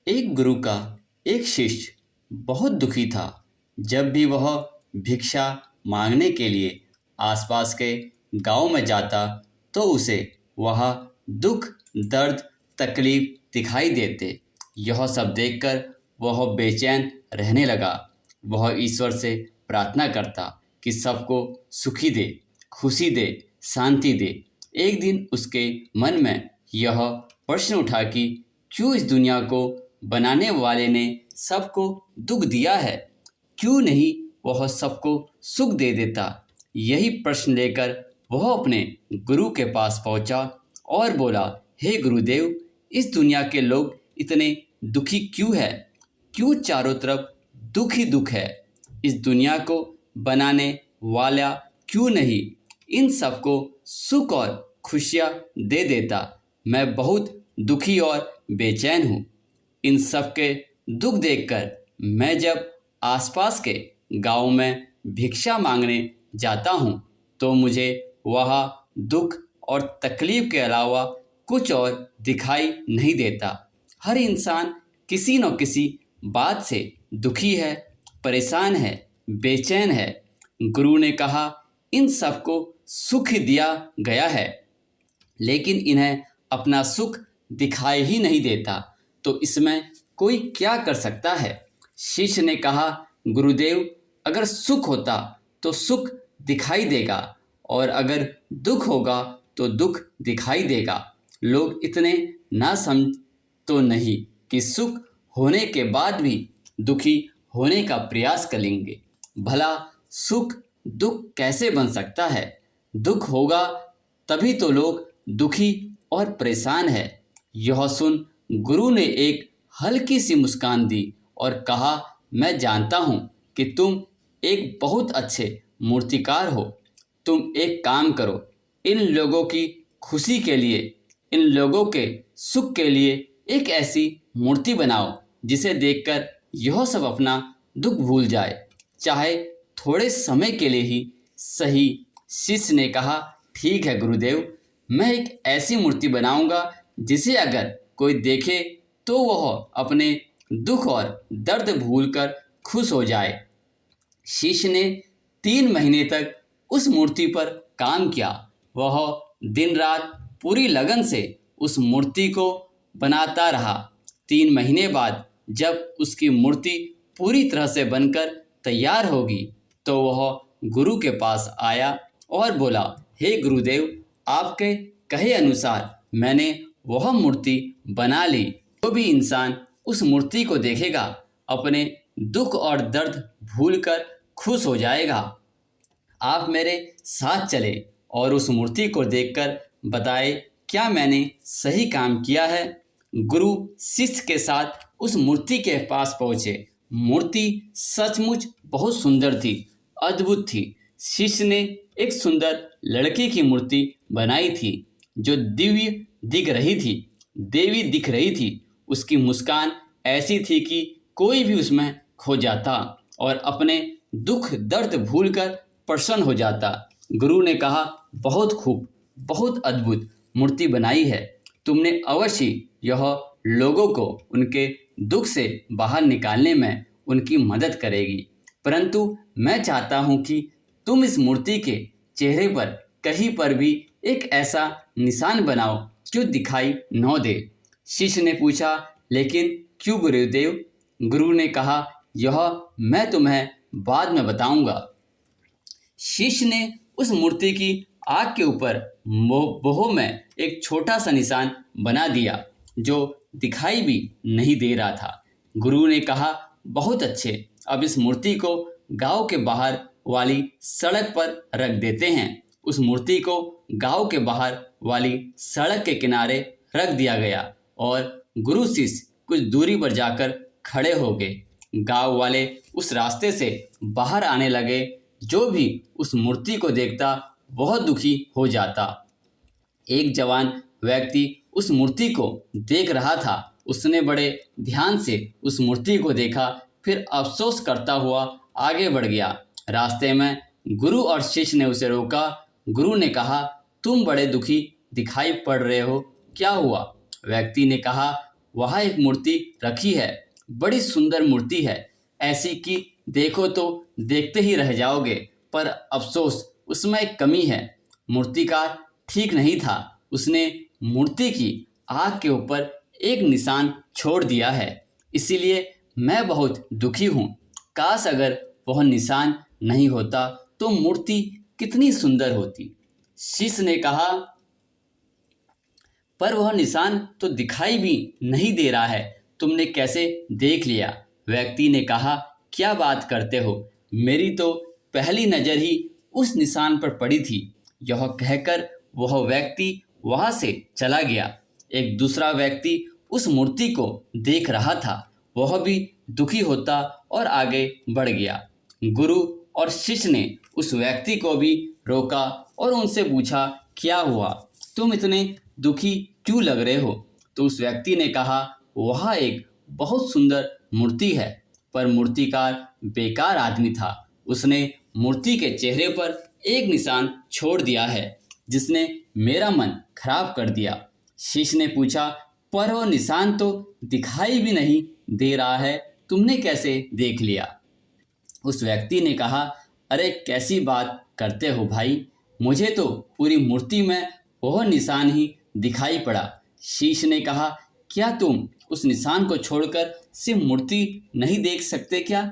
एक गुरु का एक शिष्य बहुत दुखी था। जब भी वह भिक्षा मांगने के लिए आसपास के गांव में जाता तो उसे वहाँ दुख, दर्द, तकलीफ दिखाई देते। यह सब देखकर वह बेचैन रहने लगा। वह ईश्वर से प्रार्थना करता कि सबको सुखी दे, खुशी दे, शांति दे। एक दिन उसके मन में यह प्रश्न उठा कि क्यों इस दुनिया को बनाने वाले ने सबको दुख दिया है? क्यों नहीं वह सबको सुख दे देता? यही प्रश्न लेकर वह अपने गुरु के पास पहुंचा और बोला, हे गुरुदेव, इस दुनिया के लोग इतने दुखी क्यों है? क्यों चारों तरफ दुख ही दुख है? इस दुनिया को बनाने वाला क्यों नहीं इन सबको सुख और खुशियाँ दे देता? मैं बहुत दुखी और बेचैन हूँ। इन सब के दुख देखकर मैं जब आसपास के गांव में भिक्षा मांगने जाता हूँ तो मुझे वहाँ दुख और तकलीफ के अलावा कुछ और दिखाई नहीं देता। हर इंसान किसी न किसी बात से दुखी है, परेशान है, बेचैन है। गुरु ने कहा, इन सबको सुख दिया गया है, लेकिन इन्हें अपना सुख दिखाई ही नहीं देता, तो इसमें कोई क्या कर सकता है? शिष्य ने कहा, गुरुदेव, अगर सुख होता तो सुख दिखाई देगा और अगर दुख होगा तो दुख दिखाई देगा। लोग इतने ना समझ तो नहीं कि सुख होने के बाद भी दुखी होने का प्रयास करेंगे। भला सुख दुख कैसे बन सकता है? दुख होगा तभी तो लोग दुखी और परेशान है। यह सुन गुरु ने एक हल्की सी मुस्कान दी और कहा, मैं जानता हूँ कि तुम एक बहुत अच्छे मूर्तिकार हो। तुम एक काम करो, इन लोगों की खुशी के लिए, इन लोगों के सुख के लिए एक ऐसी मूर्ति बनाओ जिसे देखकर यह सब अपना दुख भूल जाए, चाहे थोड़े समय के लिए ही सही। शिष्य ने कहा, ठीक है गुरुदेव, मैं एक ऐसी मूर्ति बनाऊंगा जिसे अगर कोई देखे तो वह अपने दुख और दर्द भूलकर खुश हो जाए। शिष्य ने 3 महीने तक उस मूर्ति पर काम किया। वह दिन रात पूरी लगन से उस मूर्ति को बनाता रहा। 3 महीने बाद जब उसकी मूर्ति पूरी तरह से बनकर तैयार होगी तो वह गुरु के पास आया और बोला, हे गुरुदेव, आपके कहे अनुसार मैंने वह मूर्ति बना ली। जो भी इंसान उस मूर्ति को देखेगा अपने दुख और दर्द भूलकर खुश हो जाएगा। आप मेरे साथ चले और उस मूर्ति को देखकर बताए क्या मैंने सही काम किया है। गुरु शिष्य के साथ उस मूर्ति के पास पहुँचे। मूर्ति सचमुच बहुत सुंदर थी, अद्भुत थी। शिष्य ने एक सुंदर लड़की की मूर्ति बनाई थी जो दिव्य दिख रही थी, देवी दिख रही थी। उसकी मुस्कान ऐसी थी कि कोई भी उसमें खो जाता और अपने दुख दर्द भूलकर प्रसन्न हो जाता। गुरु ने कहा, बहुत खूब, बहुत अद्भुत मूर्ति बनाई है। तुमने अवश्य यह लोगों को उनके दुख से बाहर निकालने में उनकी मदद करेगी, परंतु मैं चाहता हूँ कि तुम इस मूर्ति के चेहरे पर कहीं पर भी एक ऐसा निशान बनाओ जो दिखाई न दे। शिष्य ने पूछा, लेकिन क्यों गुरुदेव? गुरु ने कहा, यह मैं तुम्हें बाद में बताऊंगा। शिष्य ने उस मूर्ति की आँख के ऊपर मोह में एक छोटा सा निशान बना दिया जो दिखाई भी नहीं दे रहा था। गुरु ने कहा, बहुत अच्छे, अब इस मूर्ति को गांव के बाहर वाली सड़क पर रख देते हैं। उस मूर्ति को गांव के बाहर वाली सड़क के किनारे रख दिया गया और गुरु शिष्य कुछ दूरी पर जाकर खड़े हो गए। गांव वाले उस रास्ते से बाहर आने लगे। जो भी उस मूर्ति को देखता वह दुखी हो जाता। एक जवान व्यक्ति उस मूर्ति को देख रहा था। उसने बड़े ध्यान से उस मूर्ति को देखा, फिर अफसोस करता हुआ आगे बढ़ गया। रास्ते में गुरु और शिष्य ने उसे रोका। गुरु ने कहा, तुम बड़े दुखी दिखाई पड़ रहे हो, क्या हुआ? व्यक्ति ने कहा, वहाँ एक मूर्ति रखी है, बड़ी सुंदर मूर्ति है, ऐसी कि देखो तो देखते ही रह जाओगे, पर अफसोस उसमें एक कमी है। मूर्तिकार ठीक नहीं था, उसने मूर्ति की आँख के ऊपर एक निशान छोड़ दिया है, इसीलिए मैं बहुत दुखी हूँ। काश अगर वह निशान नहीं होता तो मूर्ति कितनी सुंदर होती। शिष्य ने कहा, पर वह निशान तो दिखाई भी नहीं दे रहा है, तुमने कैसे देख लिया? व्यक्ति ने कहा, क्या बात करते हो, मेरी तो पहली नज़र ही उस निशान पर पड़ी थी। यह कहकर वह व्यक्ति वहां से चला गया। एक दूसरा व्यक्ति उस मूर्ति को देख रहा था, वह भी दुखी होता और आगे बढ़ गया। गुरु और शिष्य ने उस व्यक्ति को भी रोका और उनसे पूछा, क्या हुआ, तुम इतने दुखी क्यों लग रहे हो? तो उस व्यक्ति ने कहा, वहाँ एक बहुत सुंदर मूर्ति है, पर मूर्तिकार बेकार आदमी था। उसने मूर्ति के चेहरे पर एक निशान छोड़ दिया है, जिसने मेरा मन खराब कर दिया। शिष्य ने पूछा, पर वो निशान तो दिखाई भी नहीं दे रहा है, तुमने कैसे देख लिया? उस व्यक्ति ने कहा, अरे कैसी बात करते हो भाई, मुझे तो पूरी मूर्ति में वह निशान ही दिखाई पड़ा। शिष्य ने कहा, क्या तुम उस निशान को छोड़कर सिर्फ मूर्ति नहीं देख सकते क्या?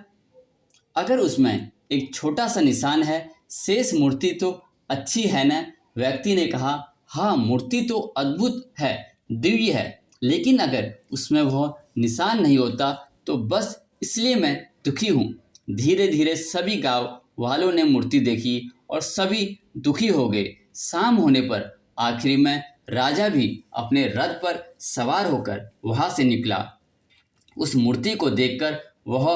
अगर उसमें एक छोटा सा निशान है, शेष मूर्ति तो अच्छी है ना? व्यक्ति ने कहा, हाँ मूर्ति तो अद्भुत है, दिव्य है, लेकिन अगर उसमें वह निशान नहीं होता तो बस इसलिए मैं दुखी हूँ। धीरे धीरे सभी गांव वालों ने मूर्ति देखी और सभी दुखी हो गए। शाम होने पर आखिरी में राजा भी अपने रथ पर सवार होकर वहां से निकला। उस मूर्ति को देखकर वह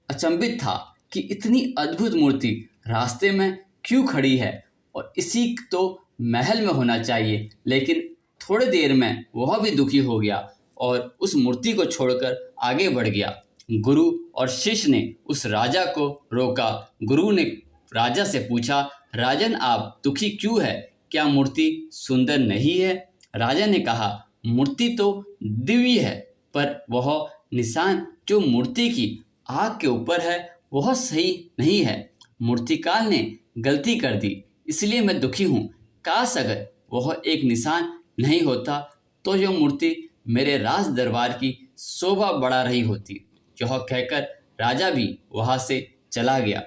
अचंभित था कि इतनी अद्भुत मूर्ति रास्ते में क्यों खड़ी है, और इसी तो महल में होना चाहिए। लेकिन थोड़ी देर में वह भी दुखी हो गया और उस मूर्ति को छोड़कर आगे बढ़ गया। गुरु और शिष्य ने उस राजा को रोका। गुरु ने राजा से पूछा, राजन आप दुखी क्यों है, क्या मूर्ति सुंदर नहीं है? राजा ने कहा, मूर्ति तो दिव्य है, पर वह निशान जो मूर्ति की आँख के ऊपर है वह सही नहीं है। मूर्तिकार ने गलती कर दी, इसलिए मैं दुखी हूँ। काश अगर वह एक निशान नहीं होता तो यह मूर्ति मेरे राज दरबार की शोभा बढ़ा रही होती। यह कहकर राजा भी वहां से चला गया।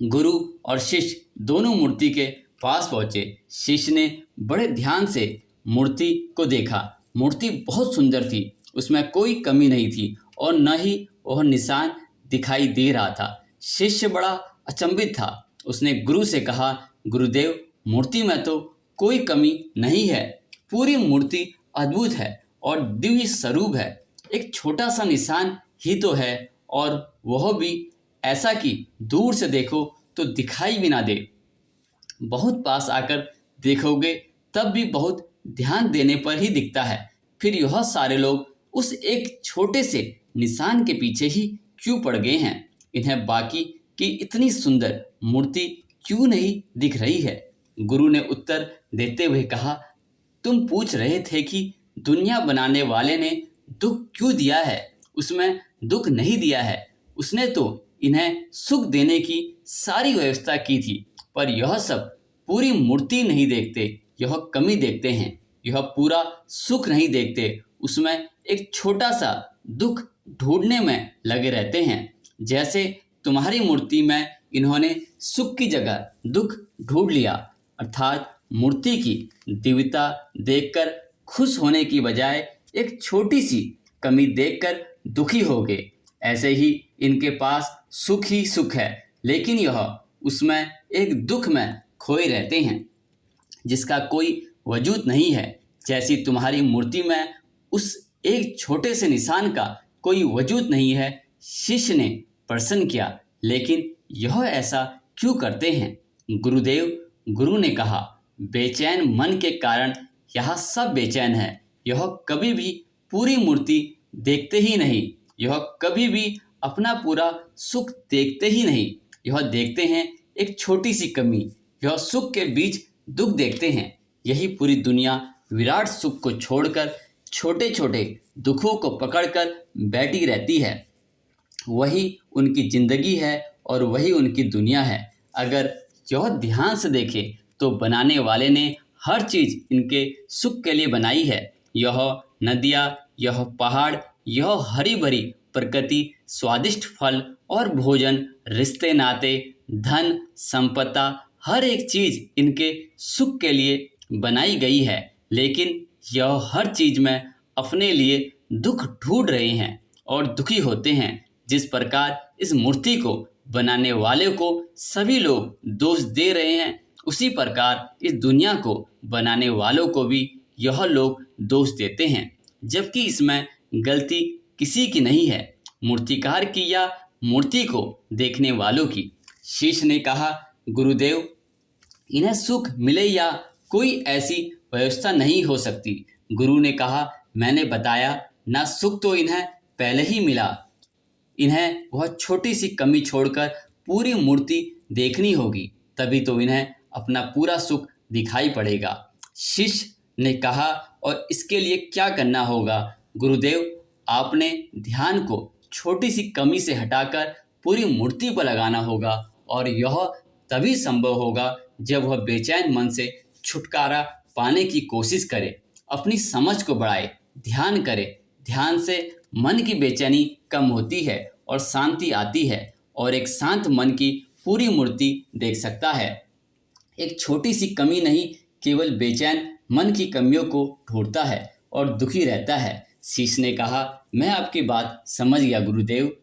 गुरु और शिष्य दोनों मूर्ति के पास पहुंचे। शिष्य ने बड़े ध्यान से मूर्ति को देखा। मूर्ति बहुत सुंदर थी, उसमें कोई कमी नहीं थी और न ही वह निशान दिखाई दे रहा था। शिष्य बड़ा अचंभित था। उसने गुरु से कहा, गुरुदेव मूर्ति में तो कोई कमी नहीं है, पूरी मूर्ति अद्भुत है और दिव्य स्वरूप है, एक छोटा सा निशान ही तो है, और वह भी ऐसा कि दूर से देखो तो दिखाई भी ना दे। बहुत पास आकर देखोगे तब भी बहुत ध्यान देने पर ही दिखता है। फिर यह सारे लोग उस एक छोटे से निशान के पीछे ही क्यों पड़ गए हैं? इन्हें बाकी की इतनी सुंदर मूर्ति क्यों नहीं दिख रही है? गुरु ने उत्तर देते हुए कहा, तुम पूछ रहे थे कि दुनिया बनाने वाले ने दुख क्यों दिया है। उसमें दुख नहीं दिया है, उसने तो इन्हें सुख देने की सारी व्यवस्था की थी। पर यह सब पूरी मूर्ति नहीं देखते, यह कमी देखते हैं। यह पूरा सुख नहीं देखते, उसमें एक छोटा सा दुख ढूंढने में लगे रहते हैं। जैसे तुम्हारी मूर्ति में इन्होंने सुख की जगह दुख ढूंढ लिया, अर्थात मूर्ति की दिव्यता देखकर खुश होने की बजाय एक छोटी सी कमी देखकर दुखी हो गए। ऐसे ही इनके पास सुख ही सुख है, लेकिन यह उसमें एक दुख में खोए रहते हैं जिसका कोई वजूद नहीं है। जैसी तुम्हारी मूर्ति में उस एक छोटे से निशान का कोई वजूद नहीं है। शिष्य ने प्रश्न किया, लेकिन यह ऐसा क्यों करते हैं गुरुदेव? गुरु ने कहा, बेचैन मन के कारण यह सब बेचैन है। यह कभी भी पूरी मूर्ति देखते ही नहीं, यह कभी भी अपना पूरा सुख देखते ही नहीं। यह देखते हैं एक छोटी सी कमी, यह सुख के बीच दुख देखते हैं। यही पूरी दुनिया विराट सुख को छोड़कर छोटे छोटे दुखों को पकड़कर बैठी रहती है। वही उनकी जिंदगी है और वही उनकी दुनिया है। अगर यह ध्यान से देखें तो बनाने वाले ने हर चीज़ इनके सुख के लिए बनाई है। यह नदियाँ, यह पहाड़, यह हरी भरी प्रकृति, स्वादिष्ट फल और भोजन, रिश्ते नाते, धन संपदा, हर एक चीज़ इनके सुख के लिए बनाई गई है। लेकिन यह हर चीज़ में अपने लिए दुख ढूंढ रहे हैं और दुखी होते हैं। जिस प्रकार इस मूर्ति को बनाने वाले को सभी लोग दोष दे रहे हैं, उसी प्रकार इस दुनिया को बनाने वालों को भी यह लोग दोष देते हैं, जबकि इसमें गलती किसी की नहीं है, मूर्तिकार की या मूर्ति को देखने वालों की। शिष्य ने कहा, गुरुदेव, इन्हें सुख मिले या कोई ऐसी व्यवस्था नहीं हो सकती। गुरु ने कहा, मैंने बताया ना, सुख तो इन्हें पहले ही मिला। इन्हें वह छोटी सी कमी छोड़कर पूरी मूर्ति देखनी होगी, तभी तो इन्हें अपना पूरा सुख दिखाई पड़ेगा। शिष्य ने कहा, और इसके लिए क्या करना होगा? गुरुदेव, आपने ध्यान को छोटी सी कमी से हटाकर पूरी मूर्ति पर लगाना होगा, और यह तभी संभव होगा जब वह बेचैन मन से छुटकारा पाने की कोशिश करे, अपनी समझ को बढ़ाए, ध्यान करे। ध्यान से मन की बेचैनी कम होती है और शांति आती है, और एक शांत मन की पूरी मूर्ति देख सकता है। एक छोटी सी कमी नहीं, केवल बेचैन मन की कमियों को ढूंढता है और दुखी रहता है। शिष्य ने कहा, मैं आपकी बात समझ गया गुरुदेव।